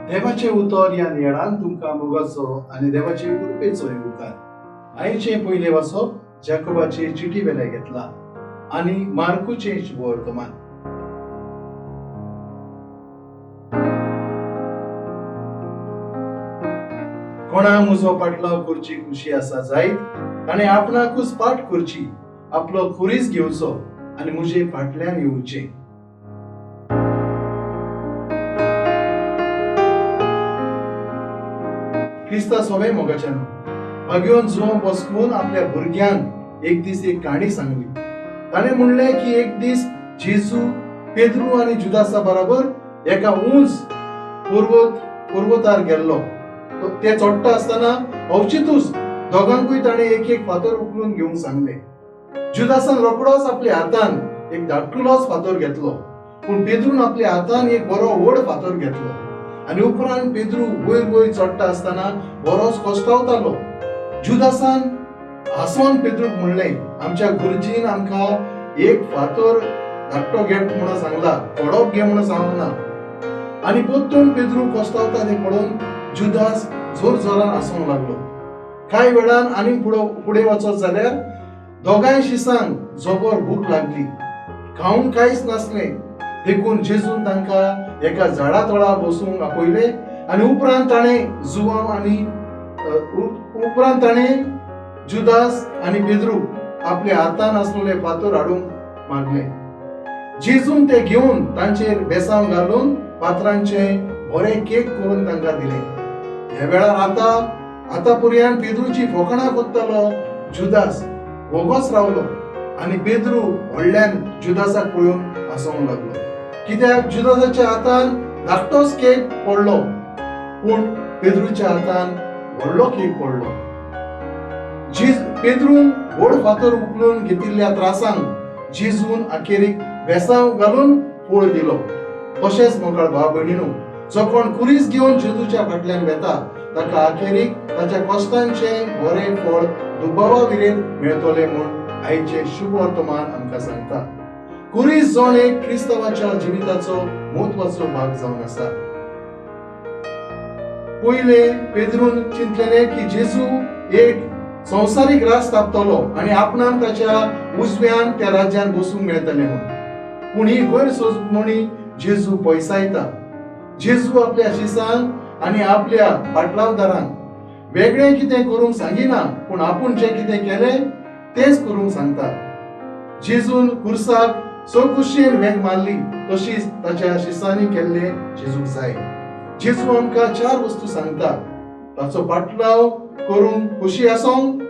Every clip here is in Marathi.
देवाचे उतर या नियळान तुमकां मोगाचो आनी देवाचे कृपेचो येवकार। आयचे पयले वाचप जाकोबाची चिठी वेले घेतला आनी मार्कूचे शुभ वर्तमान। कोणा म्हजो पाटलाव करची खुशी आसा जायत ताणे आपणाकूच पाट करची, आपलो खुरीस घेवचो आनी म्हजे फाटल्यान येवचें। क्रिस्ता सगळे मोगाच्यान भाग्योन जुवो बसकून आपल्या भुरग्यांक एक दीस एक काणी सांगली। ताणे म्हणले की एक दीस जेजू पेद्रू आनी जुदासा बरोबर एका उंच पर्वतार गेल्लो। ते चडटा आसतना अवचितूच दोगांकूय ताणे एक एक फातर उखलून घेवंक सांगले। जुदासान रोखडोच आपल्या हातान एक धाकटुलोच फातर घेतलो, पूण पेद्रून आपल्या हातान एक बरो व्हड फातर घेतलो आनी उपरांत पेद्रू वयर वयर चडटा आसतना बरोच कश्टावतालो। जुदासान हांसोन पेद्रूक म्हणलें, आमच्या गुरुजीन आमकां एक फातर धाकटो घे म्हणून सांगला, कडक घे म्हणून सांगना। आनी परतून पेद्रू कश्टावता तें पळोवन जुदास जोर जोरान हांसोंक लागलो। कांय वेळान आनी फुडें वचत जाल्यार दोगांय शिसांक जोबर भूक लागली, खावंक कांयच नासलें। देखून जेजून तांकां एका झाडा तळा बसूंक आपयले आनी उपरांत ताणें जुदास आनी पेद्रू आपल्या हातान आसलेले फातर हाडूंक मागले। जेजून ते घेवन तांचेर बेसांव घालून फातरांचे बरें केक करून तांकां दिले। ह्या वेळार आतां पर्यंत पेद्रूची फकाणां कोत्तालो जुदास वोगोच रावलो आनी पेद्रू व्हडल्यान जुदासाक पळोवन हांसोंक लागलो, कित्याक जुदासाच्या हातान धाकटोच केक पडलो पूण पेद्रूच्या हातान व्हडलो केक पडलो। पेद्रून व्हड फातर उखलून घेतिल्ल्या त्रासांक जेजून अखेरीक बेसांव घालून फळ दिलो। तशेंच मोगाळ भाव भयणीनो, जो कोण कुरीस घेवन जेजूच्या फाटल्यान वेता ताका अखेरीक ताच्या कश्टांचें बरें फळ दुबावा विरेन मेळटलें म्हूण आयचे शुभ वर्तमान आमकां सांगता। कुरीस जावन एक क्रिस्तावाच्या जिविताचो म्हत्वाचो भाग जावन आसा। पयले पेद्रून चिंतलेलें की जेजू एक संवसारीक राज थापतलो आनी आपणाक ताच्या उजव्यान त्या राज्यान बसूंक मेळटलें म्हूण, पूण ही गैरसमजणी जेजू पयसायता। जेजू आपल्या शिसांक आनी आपल्या पाटलावदारांक वेगळें कितें करूंक सांगिना, पूण आपूण जें कितें केलें तेंच करूंक सांगता। जेजून खुर्साक सकुशीन वेग मारली, तशीच ताच्या शिसांनी केल्लें जेजूक जाय। जेजू आमकां 4 वस्तू सांगता, ताचो पाटलाव करूंक खुशी आसोंक,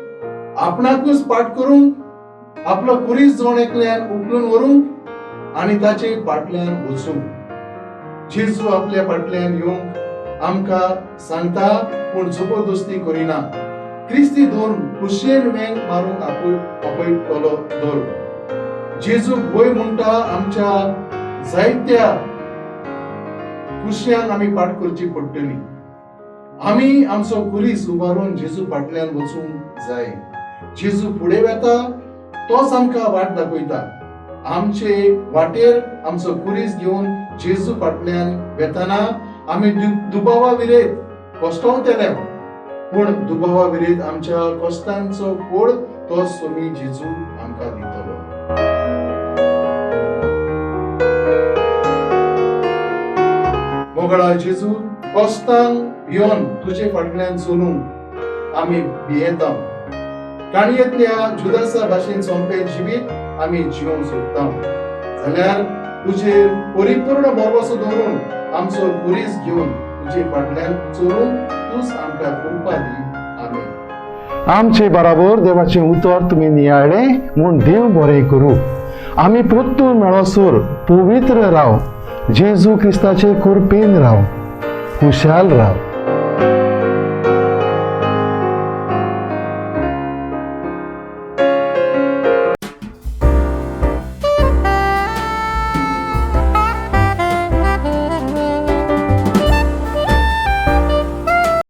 आपणाकूच पाट करूंक, आपलो कुरीस जावन एकल्यान उखलून व्हरूंक आनी ताचे फाटल्यान वचूंक। जेजू आपल्या फाटल्यान येवंक आमकां सांगता पूण जबरदस्ती करिना। क्रिस्ती धर्म खुशयेन वेग मारूंक आपयतलो धर्म। जेजू वय म्हणटा आमच्या जायत्या खुशयांक आमी पाट करची पडटली। आमी आमचो कुरीस उबारून जेजू फाटल्यान वचूंक जाय। जेजू फुडें वेता तोच आमकां वाट दाखयता। आमचे वाटेर आमचो कुरीस घेवन जेजू फाटल्यान वेताना आमी दुबावा विरेत कश्टावतले, पूण दुबावा विरेत आमच्या कश्टांचो फळ तोच सोमी जेजू आमकां दितलो। मोगळा जेजू, कश्टांक भियोन तुजे फाटल्यान चलूंक आमी भियेता। काणयेंतल्या जुदासा भाशेन सोंपें जिवीत आमी जिवंक सोदता जाल्यार तुजेर परिपूर्ण भरवसो दवरून आमचो कुरीस घेवन तुजे फाटल्यान चलूंक तूच आमकां कृपा दी। आमेन। आमचे बराबर देवाचे उतर तुमी नियाळ्ळे म्हूण देव बरें करूं। आमी परतून मेळोसर पवित्र राव, जेजू क्रिस्ताचे कृपेन राव, खुशाल राव।